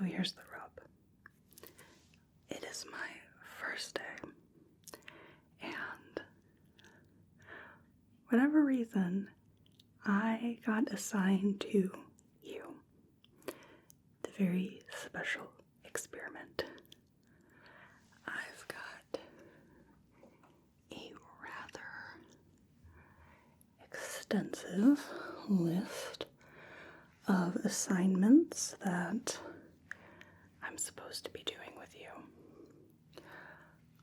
here's the rub. It is my first day, and whatever reason, I got assigned to you, the very special experiment. I've got a rather extensive list of assignments that I'm supposed to be doing with you.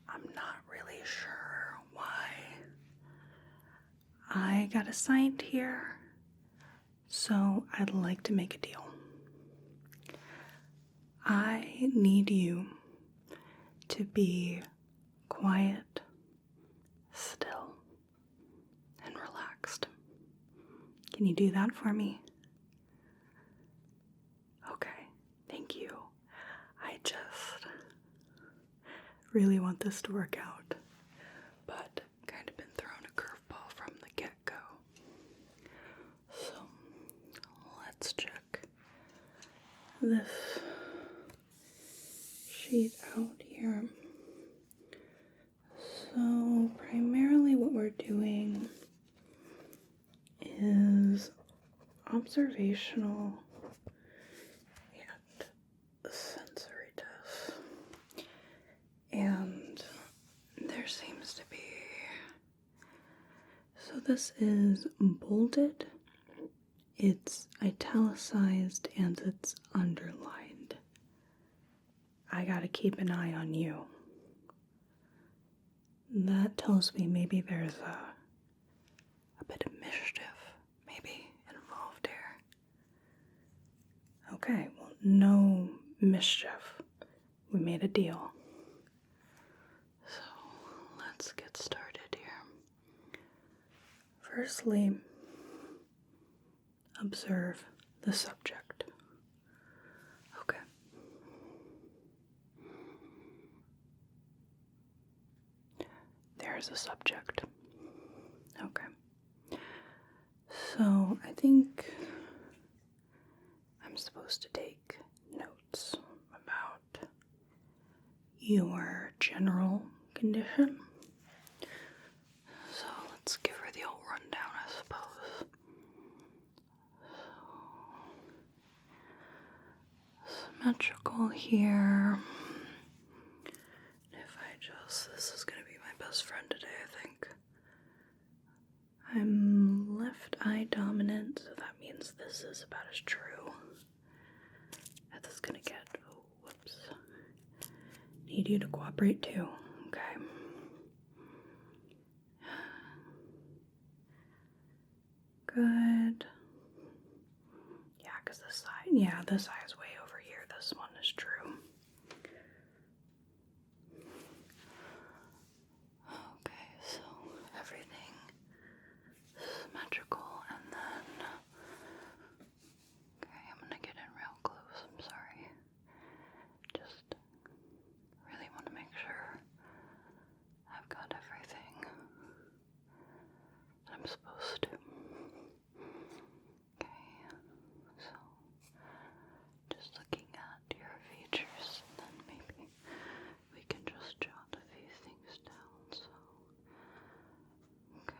I'm not really sure why I got assigned here, so I'd like to make a deal. I need you to be quiet, still, and relaxed. Can you do that for me? Okay, thank you. I just really want this to work out, but kind of been thrown a curveball from the get-go. So, let's check this sheet out here. So, primarily what we're doing is observational and sensory tests. And there seems to be, so this is bolded, it's italicized, and it's underlined. I gotta keep an eye on you. That tells me maybe there's a bit of mischief maybe involved here. Okay, well, no mischief. We made a deal. So, let's get started here. Firstly, observe the subject. Okay. There's a subject. Okay. So, I think I'm supposed to take notes about your general condition. So let's give her the old rundown, I suppose. So, symmetrical here. If I just, this is going to be my best friend today, I think. I'm left eye dominant, so that means this is about as true as it's going to get. Oh, whoops. Need you to cooperate too. Okay. Good. Yeah, because this eye is way over here. This one is true. Okay, so everything symmetrical, and then, okay, I'm gonna get in real close. I'm sorry. Just really want to make sure I've got everything that I'm supposed to. Okay, so just looking at your features, and then maybe we can just jot a few things down. So, okay,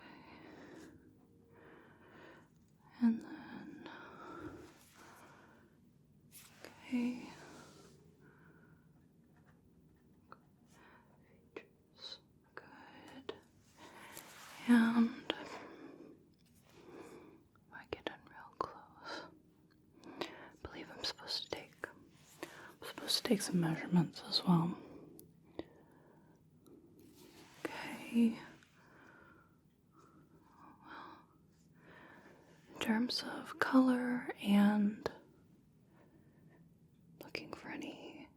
and then, okay. Features, good. And if I get in real close, I believe I'm supposed to take some measurements as well. Okay. In terms of color and looking for any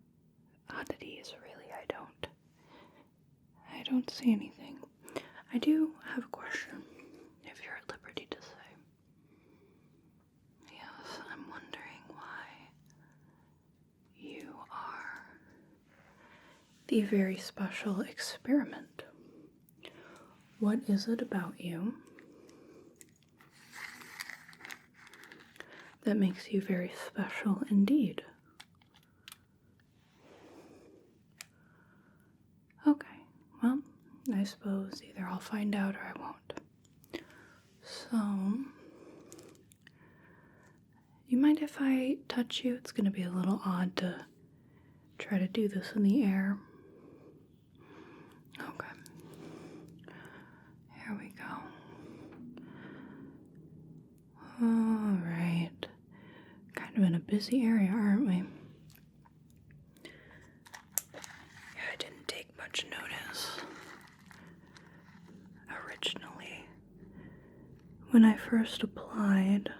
oddities, really, I don't see anything. I do have a question, if you're at liberty to say. Yes, I'm wondering why you are the very special experiment. What is it about you that makes you very special indeed? Okay, well, I suppose either I'll find out or I won't. So, you mind if I touch you? It's going to be a little odd to try to do this in the air. Okay. Here we go. Alright. Kind of in a busy area, aren't we? Yeah, I didn't take much notice originally when I first applied.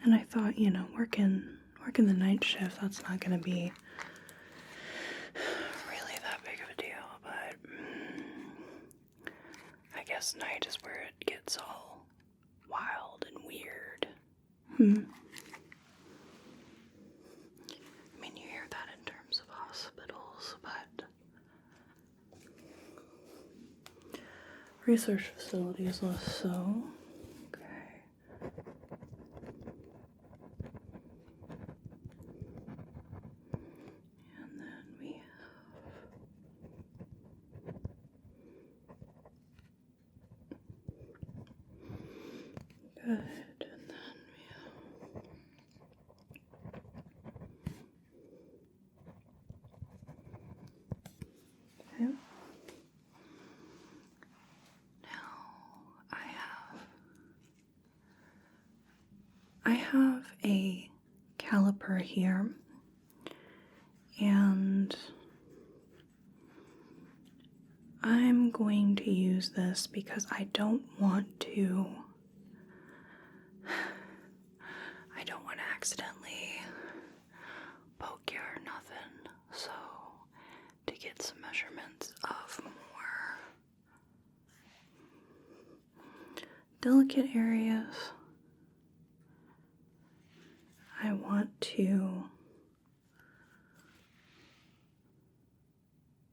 And I thought, working the night shift, that's not going to be really that big of a deal, but I guess night is where it gets all wild and weird. I mean, you hear that in terms of hospitals, but research facilities less so. Okay. And then we have good, and then we have okay. Now I have a caliper here, and I'm going to use this because I don't want to accidentally poke you or nothing, so to get some measurements of more delicate areas, I want to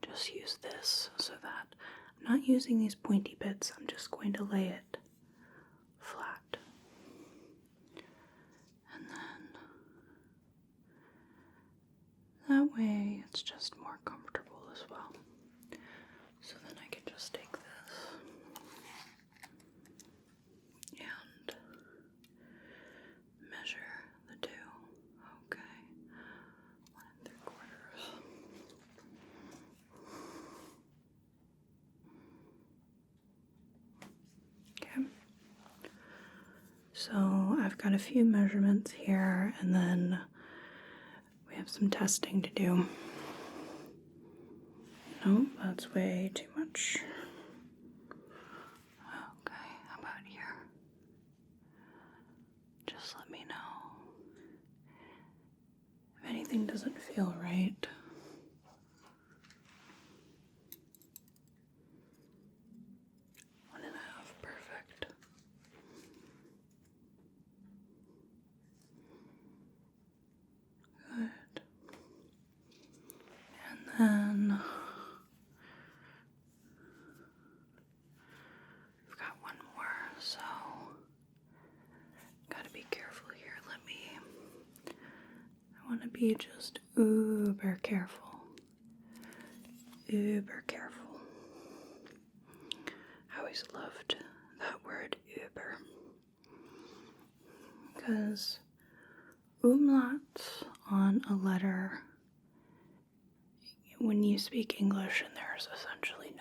just use this so that I'm not using these pointy bits. I'm just going to lay it flat. And then that way it's just more comfortable as well. So then I can just take this and measure the two. Okay. 1 3/4. Okay. So I've got a few measurements here, and then we have some testing to do. Nope, that's way too much. Okay, how about here? Just let me know if anything doesn't feel right. One and a half, perfect. Good. And then we've got one more, so gotta be careful here. I want to be just uber careful. Uber careful. I always loved that word uber, because umlauts on a letter, when you speak English and there's essentially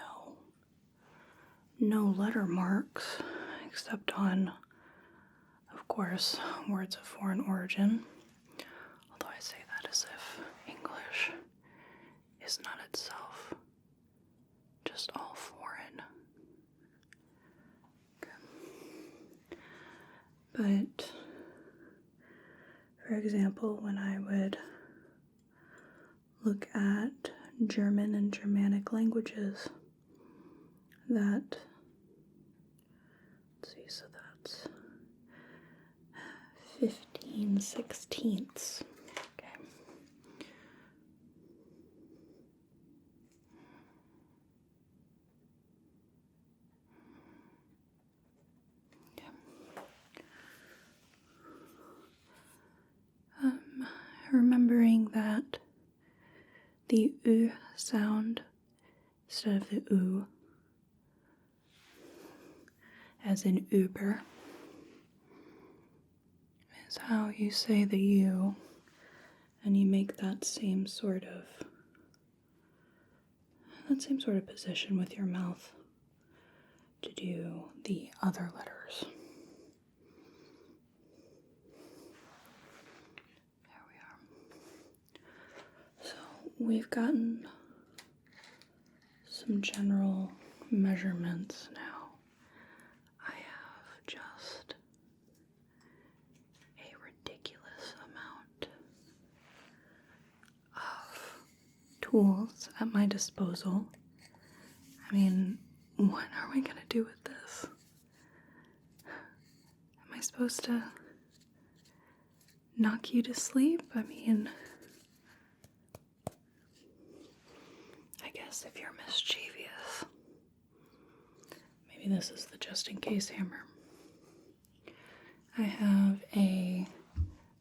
no letter marks except on, of course, words of foreign origin, although I say that as if English is not itself just all foreign. Okay. But for example, when I would look at German and Germanic languages, let's see, so that's 15/16. Okay. Remembering that the U sound instead of the U, as in Uber, is how you say the U, and you make that same sort of position with your mouth to do the other letters. There we are. So we've gotten some general measurements now. I have just a ridiculous amount of tools at my disposal. I mean, what are we gonna do with this? Am I supposed to knock you to sleep? I mean, I guess if you're mischievous, maybe this is the just-in-case hammer. I have a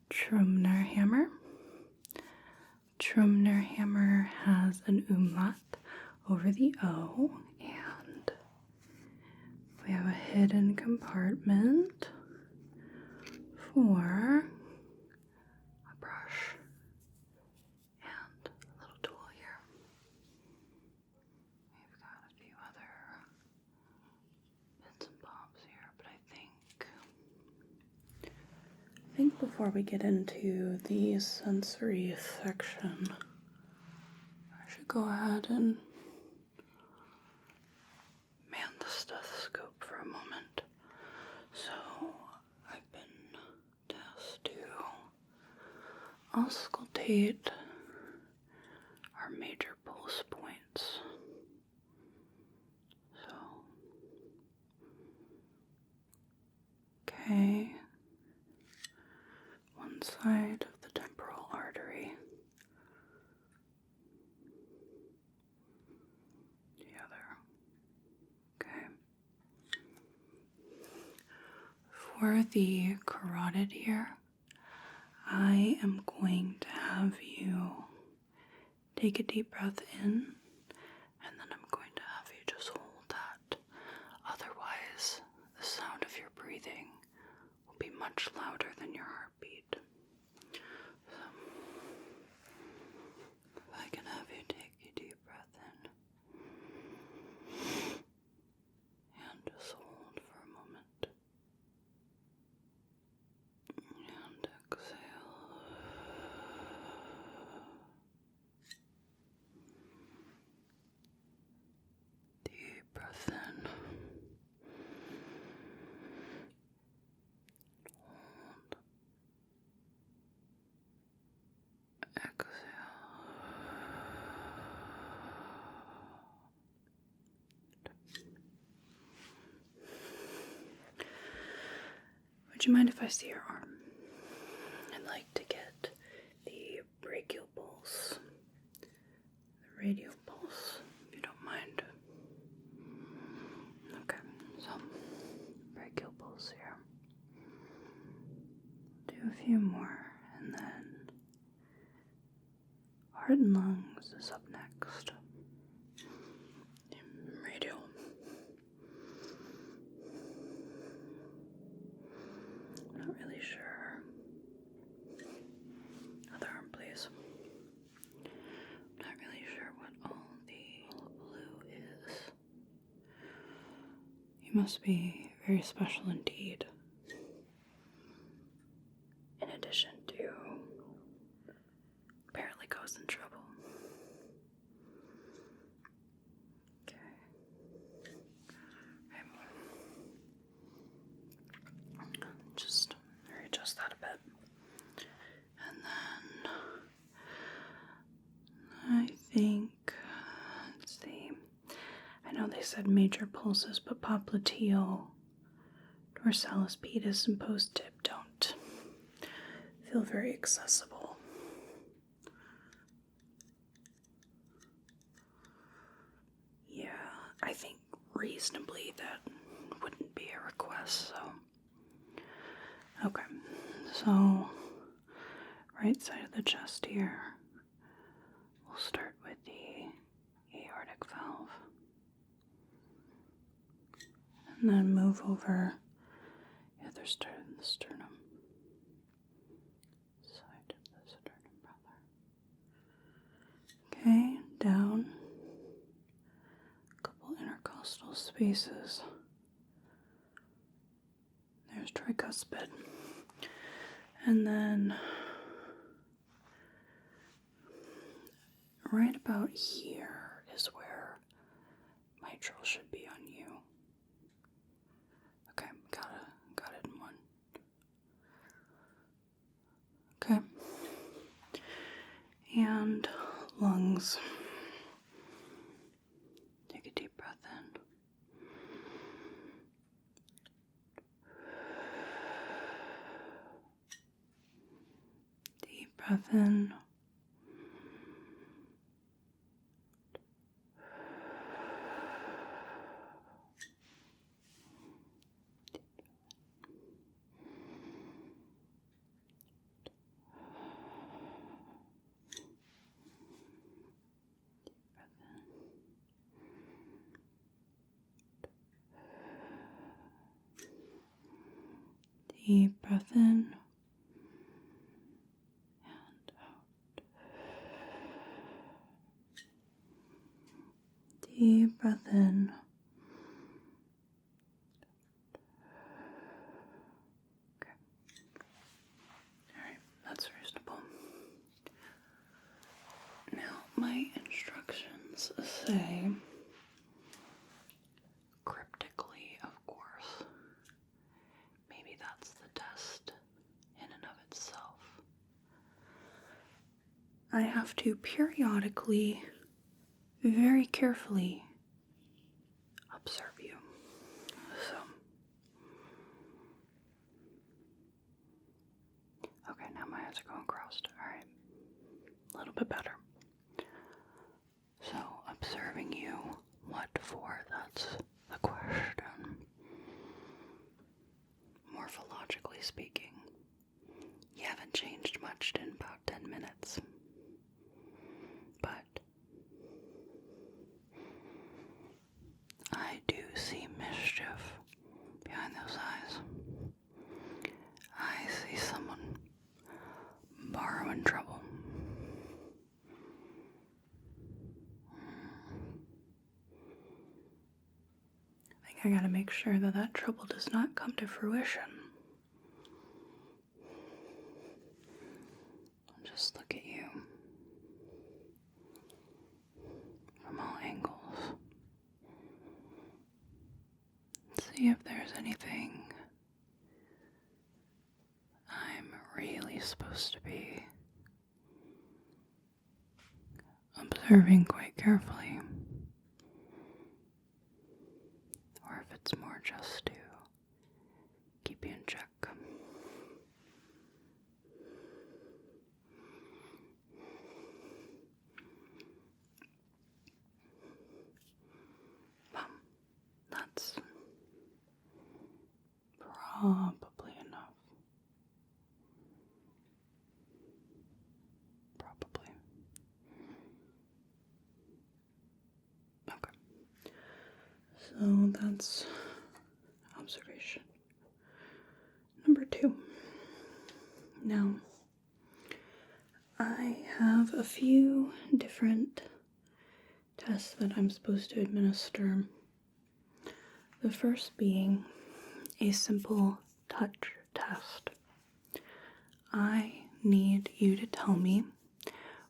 Trumner hammer. Trumner hammer has an umlaut over the O, and we have a hidden compartment for a brush and a little tool here. We've got a few other bits and bobs here, but I think before we get into the sensory section, I should go ahead and man the stethoscope for a moment. So I've been tasked to auscultate our major pulse points. So, okay, one side of the temporal artery, the other. Okay. For the carotid here, I am going to have you take a deep breath in, and then I'm going to have you just hold that. Otherwise, the sound of your breathing will be much louder than your heartbeat. So, if I can have you take a deep breath in, and just hold for a moment, and exhale. Deep breath in. Hold. Exhale. Would you mind if I see your arm? I'd like to get the brachial pulse, the radial pulse, if you don't mind. Okay, so brachial pulse here. Do a few more, and then heart and lungs is up next. Radial. Not really sure. Other arm, please. Not really sure what all the blue is. You must be very special indeed. In addition to apparently causing trouble. Okay. Just readjust that a bit. And then I think, let's see, I know they said major pulses, but popliteal, dorsalis pedis, and post-tip don't feel very accessible. Yeah, I think reasonably that wouldn't be a request, so. Okay, so right side of the chest here, we'll start And then move over the other side of the sternum. Side of the sternum, rather. Okay, down. A couple intercostal spaces. There's tricuspid. And then right about here is where mitral should be on you. Okay, got it in one. Okay. And lungs. Take a deep breath in. Deep breath in. Deep breath in and out. Deep breath in. Okay. Alright, that's reasonable. Now, my instructions say, cryptically, of course, maybe that's the test in and of itself. I have to periodically, very carefully, observe you. So, okay, now my eyes are going crossed. Alright, a little bit better. So, observing you, what for? That's the question. Morphologically speaking, you haven't changed much in about 10 minutes. But I do see mischief behind those eyes. I see someone borrowing trouble. I think I gotta make sure that that trouble does not come to fruition. I'll just look at you from all angles. See if there's anything I'm really supposed to be observing quite carefully, or if it's more just to keep you in check. That's probably enough. Probably. Okay. So that's observation. Number 2. Now, I have a few different tests that I'm supposed to administer. The first being a simple touch test. I need you to tell me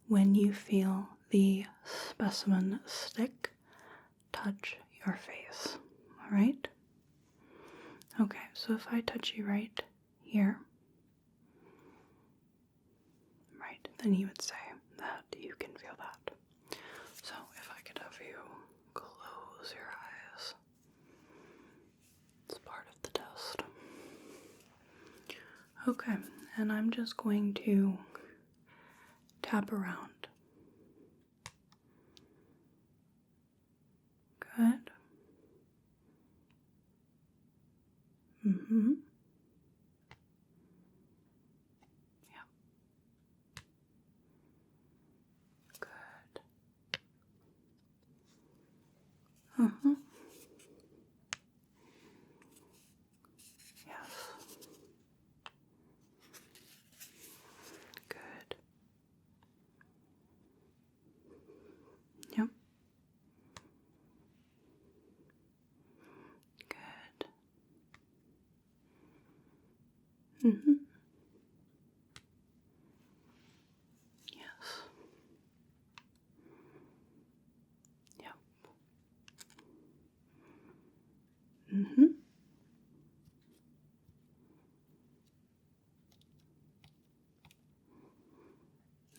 when you feel the specimen stick touch your face. Alright? Okay, so if I touch you right here, right, then you would say that you can feel that. So if I could have you close your eyes. It's part of the test. Okay, and I'm just going to tap around. Good. Mm-hmm. Yeah. Good. Uh-huh. Mm-hmm. Yes. Yep. Mm-hmm.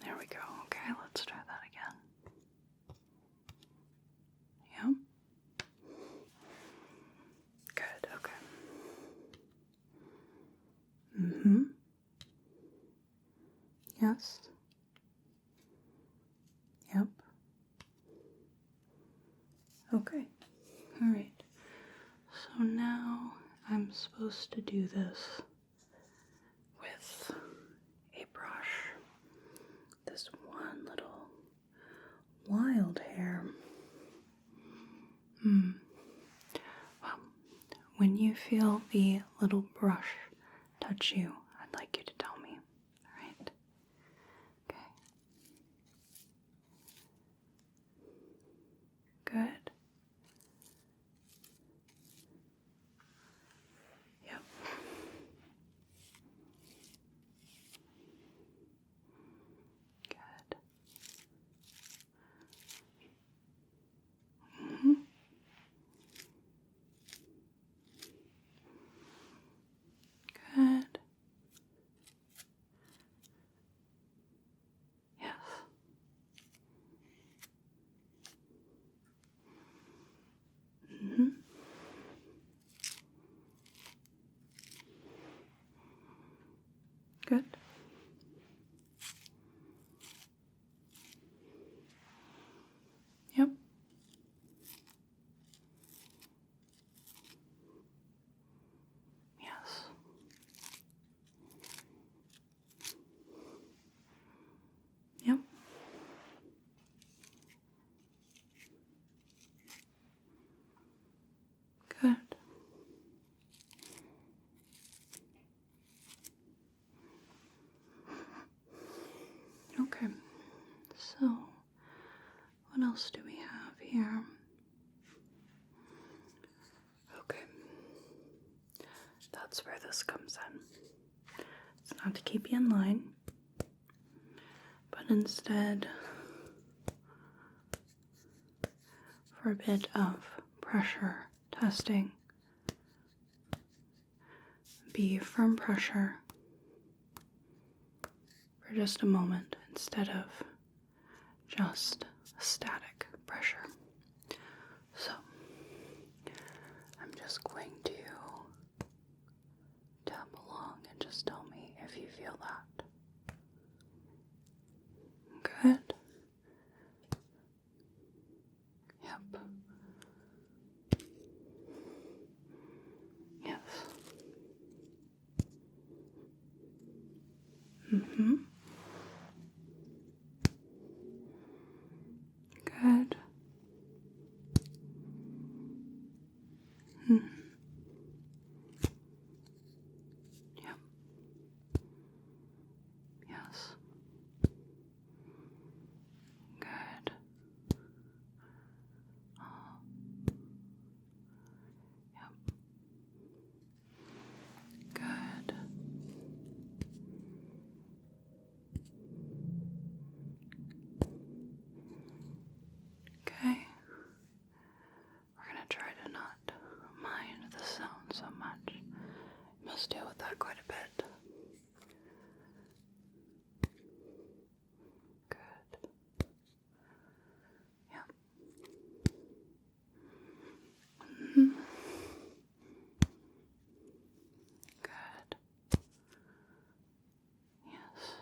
There we go. Okay, let's try that again. Yep. Good, okay. Mm-hmm. Yes. Yep. Okay. All right. So now I'm supposed to do this with a brush. This one little wild hair. Well, when you feel the little brush touch you, I'd like you to tell me. All right? Okay. Good. Yep. Good. Mm-hmm. Good. Yes. Mm-hmm. Good. Yep. Yes. Yep. Good. Okay. So, what else do we have here? Okay. That's where this comes in. It's not to keep you in line, but instead for a bit of pressure testing. Be firm pressure for just a moment instead of just static pressure. So, I'm just going to tap along and just tell me if you feel that. Good. Yep. Yes. Mm-hmm. Good. Mm-hmm. Yep. Yes. Good. Yep. Good. Okay. We're gonna try to not mind the sound so much. You must deal with that quite a bit. Good. Yep. Mm-hmm. Good. Yes.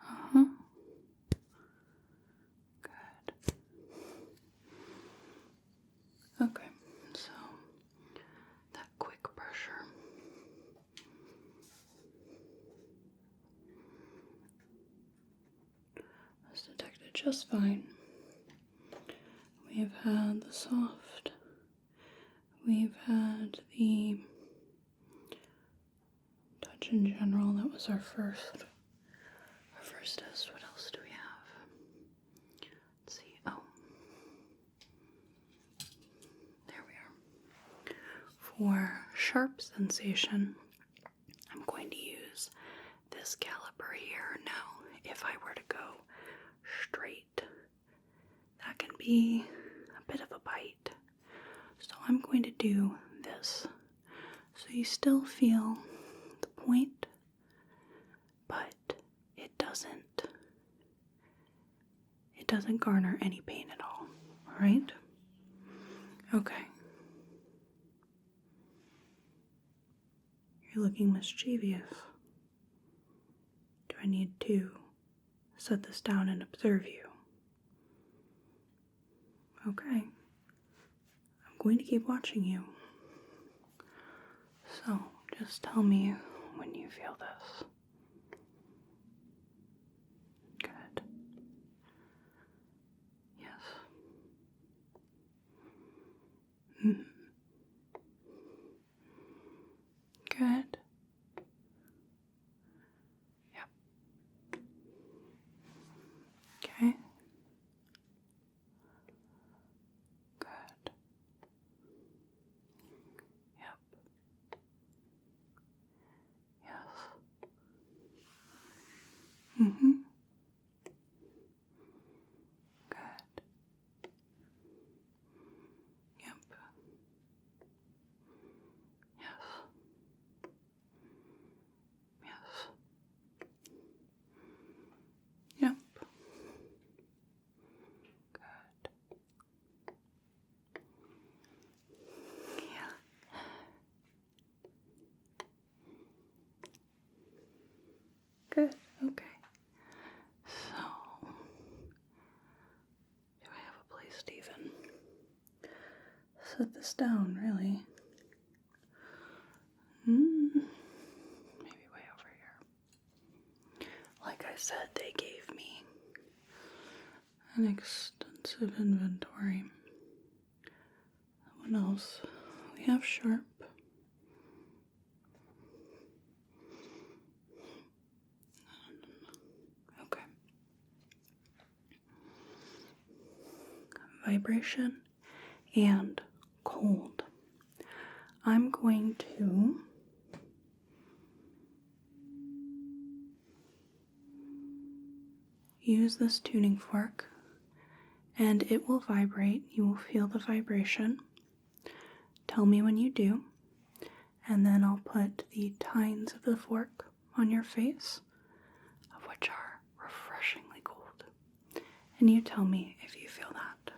Uh-huh. Good. Okay, so that quick pressure was detected just fine. We've had the soft, we've had the touch in general. That was our first test. What else do we have? Let's see. Oh, there we are. For sharp sensation, I'm going to use this caliper here. Now, if I were to go straight, that can be a bit of a bite. So I'm going to do this. So you still feel the point, but it doesn't garner any pain at all. All right? Okay. You're looking mischievous. Do I need to set this down and observe you? Okay. I'm going to keep watching you. So, just tell me when you feel this. Good. Yes. Mm. Good. Yep. Okay. Good. Yep. Yes. Mm-hmm. Good. Yep. Yes. Yes. Yep. Good. Yeah. Good. Okay. So, do I have a place to even set this down, really? Maybe way over here. Like I said, they gave me an extensive inventory. What else? We have sharp. Okay. Vibration and cold. I'm going to use this tuning fork and it will vibrate. You will feel the vibration. Tell me when you do, and then I'll put the tines of the fork on your face, of which are refreshingly cold. And you tell me if you feel that.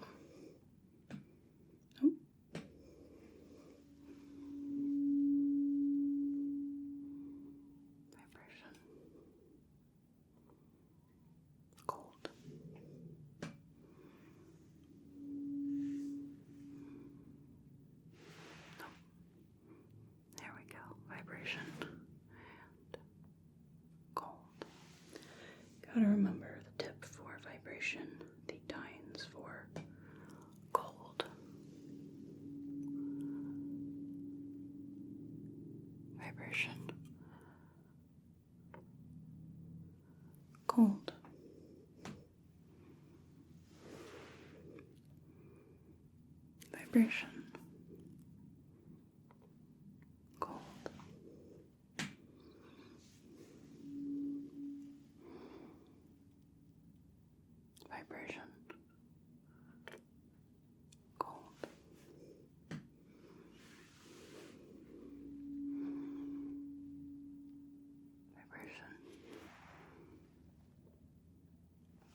Oh. Vibration. Cold. Oh. There we go. Vibration. And cold. Gotta remember the tip for vibration, the tines for cold. Vibration. Cold. Vibration. Cold. Vibration. Cold. Vibration.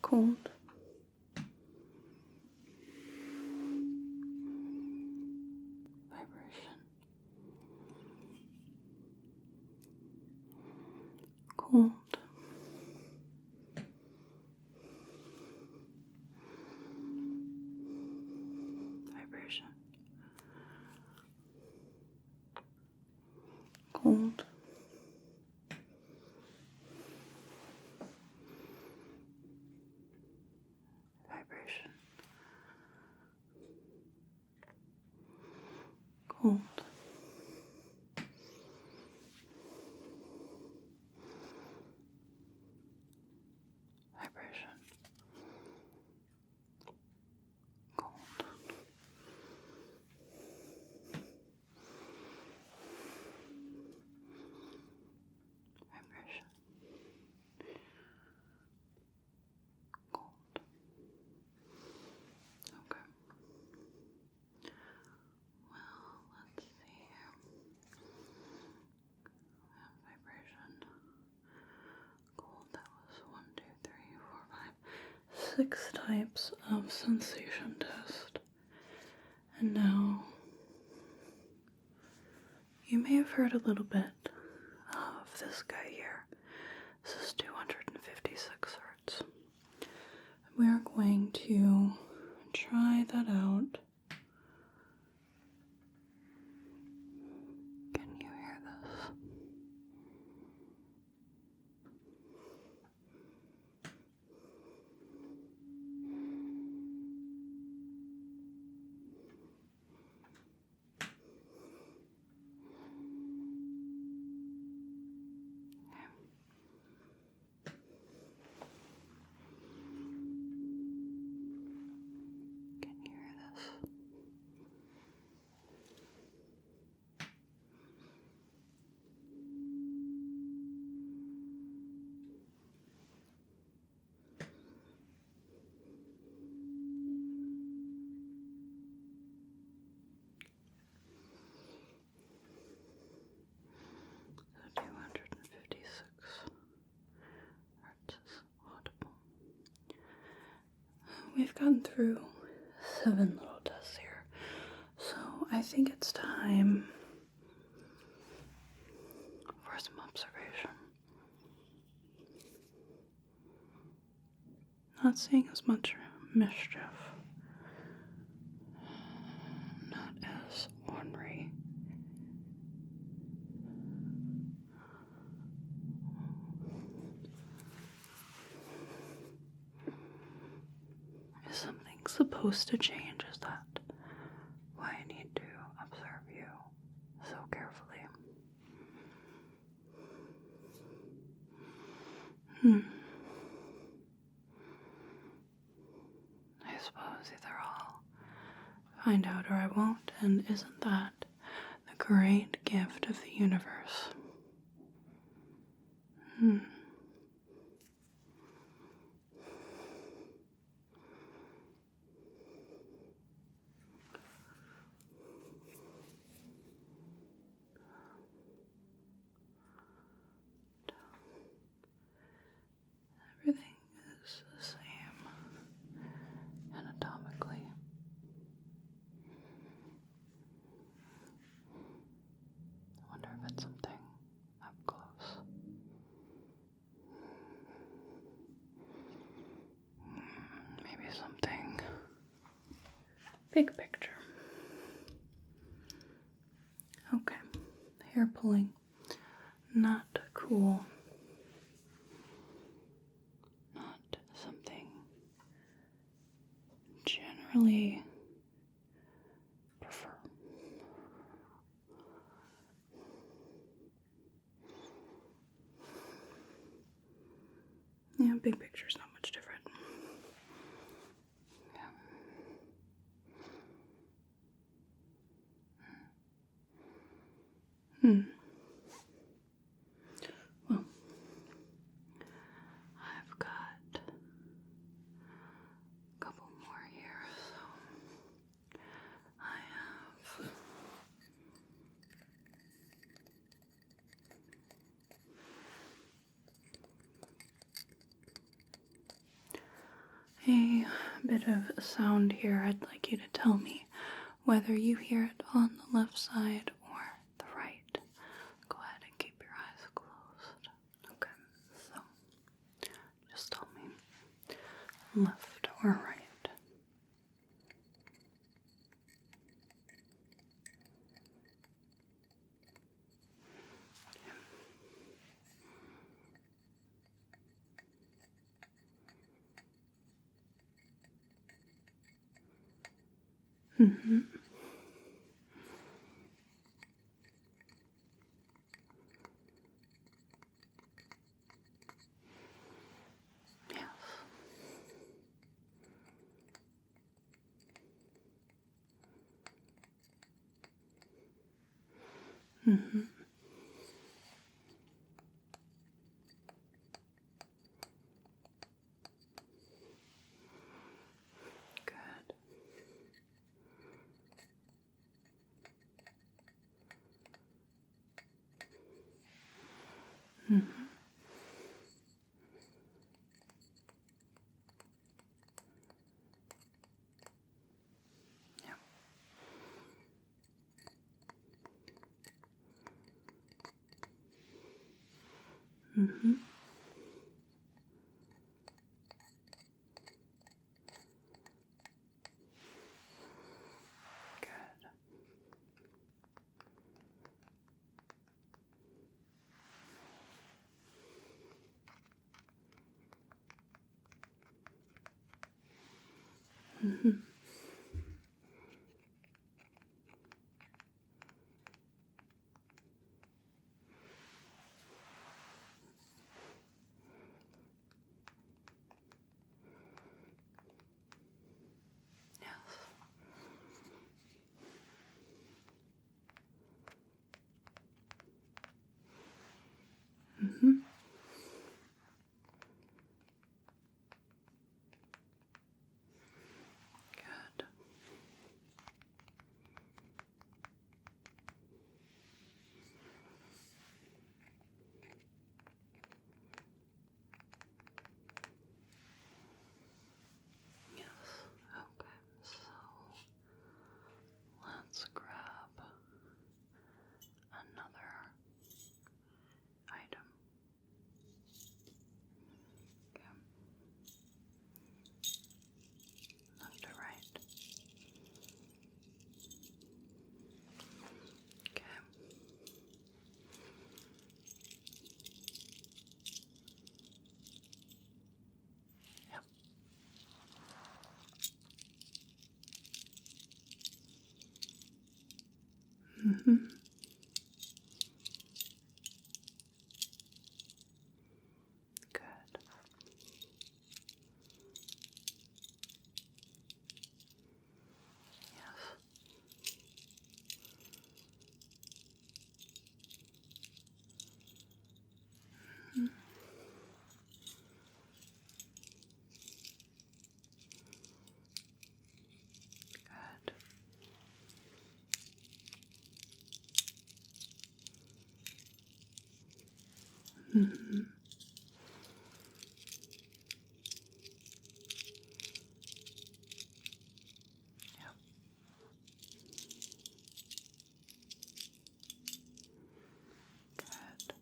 Cold. Vibration. Cold. Vibration. Cold. Vibration. Cold. Vibration. Cold. 6 types of sensation test. And now, you may have heard a little bit of this guy here. This is 256 hertz. We are going to try that out. Can you hear this? Can you hear this? 256 hertz is audible. We've gotten through 7 little tests here, so I think it's time for some observation. Not seeing as much mischief, not as ornery. Is something supposed to change? Is that why I need to observe you so carefully? I suppose either I'll find out or I won't, and isn't that the great gift of the universe? Everything is the same anatomically. I wonder if it's something up close. Maybe something big picture. Okay, hair pulling, not cool. Not something generally prefer. Yeah, big picture's not much different. Well, I've got a couple more here, so I have a bit of sound here. I'd like you to tell me whether you hear it on the left side or the right. Go ahead and keep your eyes closed. Okay, so just tell me left or right. Mm-hmm. Yes. Mm-hmm. Good. Mm-hmm. Mm-hmm. Good. Mm-hmm. Yes. Mm-hmm. Good. Yes. Okay. So let's grab another item. Okay. Left to right. Okay. Yep. Mm-hmm. Good. Yes. Mm-hmm. Good. Mm-hmm. Yep. Good.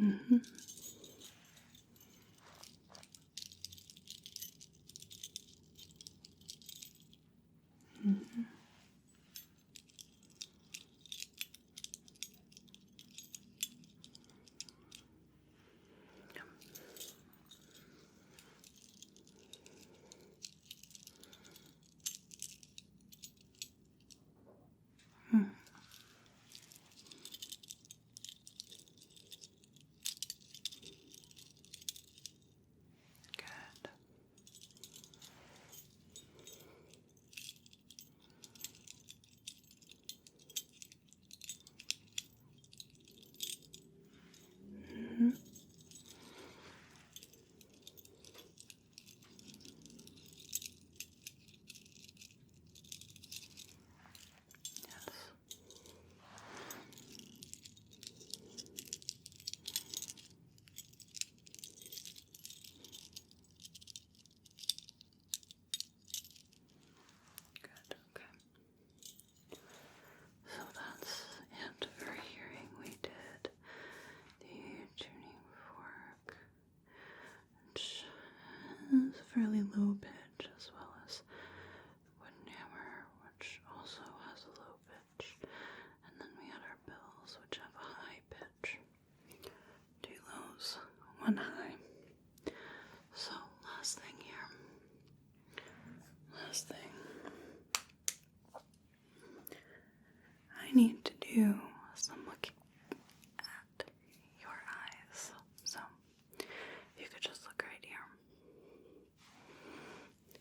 Mm-hmm. Mm-hmm. Mm. Good. Mm-hmm. Yes. Good. Okay. So that's it for hearing. We did the tuning fork, which is a fairly low pitch, as well as wooden hammer, which also has a low pitch. And then we had our bells, which have a high pitch. 2 lows, 1 high. So last thing here. Last thing. I need to do some looking at your eyes. So you could just look right here.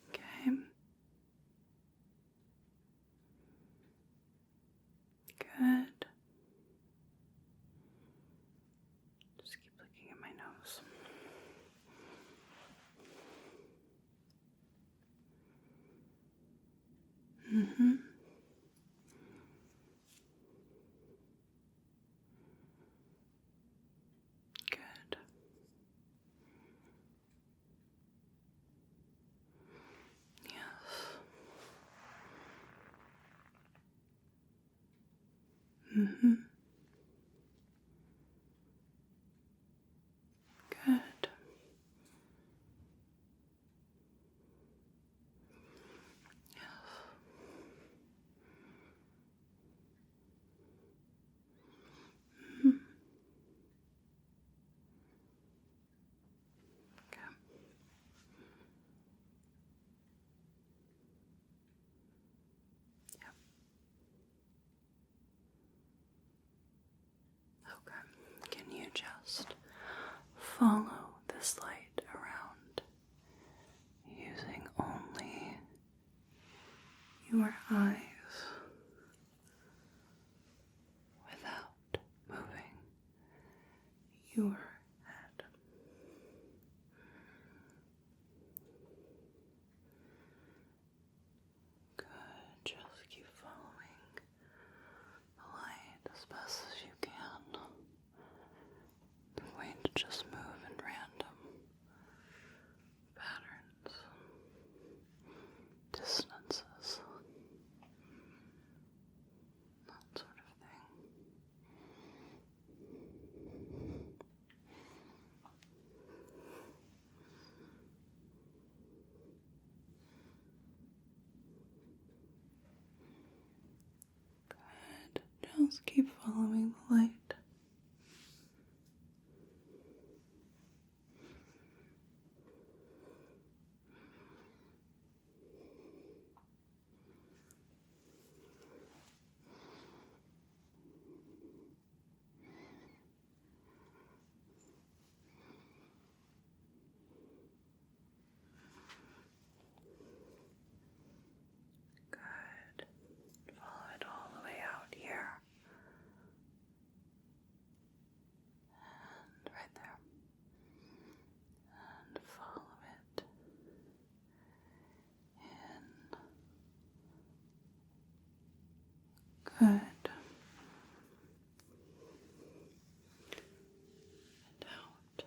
Okay. Good. Just keep looking at my nose. Mm-hmm. Good. Yes. Mm-hmm. Good. Yes. Mm-hmm. Okay. Yep. Okay. Can you just follow this light around using only your eyes without moving your head? Good. Just keep following the light as best as you can. I'm going to just move in random patterns, distances, that sort of thing. Good. Just keep following the light. Good. Follow it all the way out here. And right there. And follow it in. Good. And out.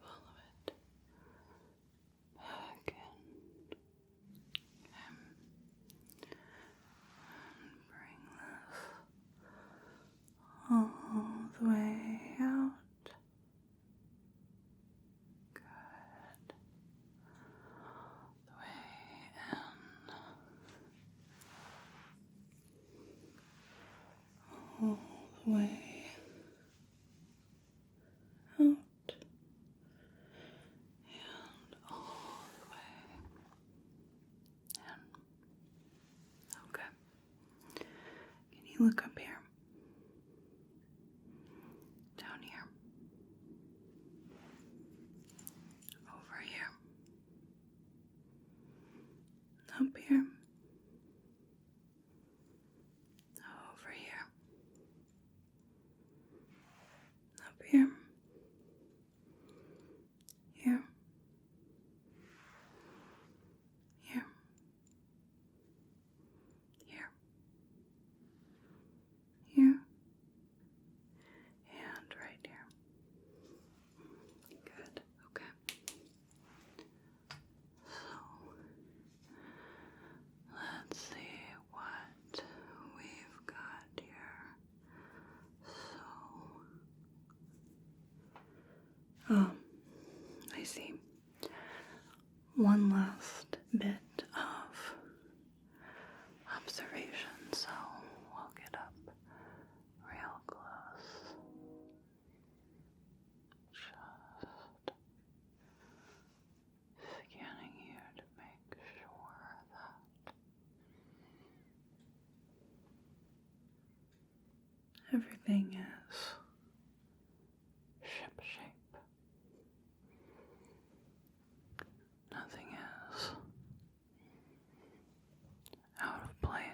Follow it back in. And bring this all the way out. Good. The way in. All the way out. And all the way in. Okay. Can you look up here? Down here. Over here. Up here. Over here. Up here. Here. Here. Here. Here. And right here. Good. Okay. So, let's see what we've got here. So, I see. One last bit of observation, so we'll get up real close. Just scanning you to make sure that everything is ship-shape. Nothing is out of place.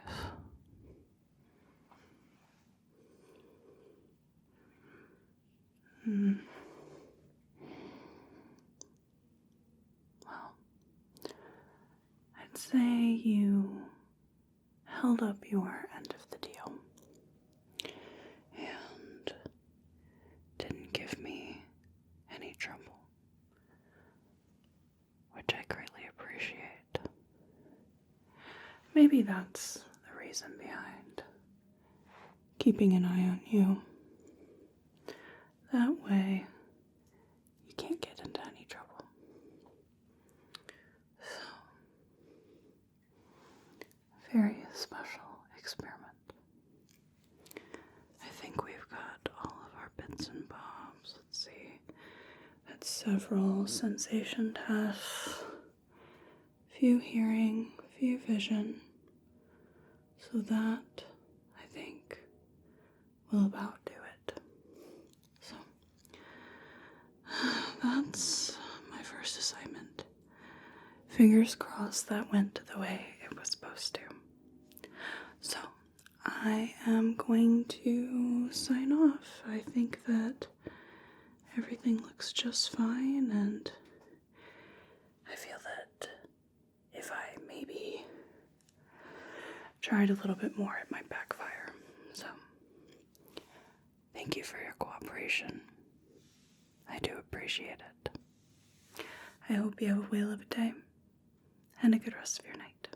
Well, I'd say you held up your end of the deal and didn't give me any trouble, which I greatly appreciate. maybe that's the reason behind keeping an eye on you. That way, you can't get into any trouble. So, very special experiment. I think we've got all of our bits and bobs. Let's see. That's several sensation tests, few hearing, few vision. So that, I think, will about do it. So, that's my first assignment. Fingers crossed that went the way it was supposed to. So, I am going to sign off. I think that everything looks just fine, and I feel that if I maybe tried a little bit more, it might backfire. So, thank you for your cooperation. I do appreciate it. I hope you have a whale of a day and a good rest of your night.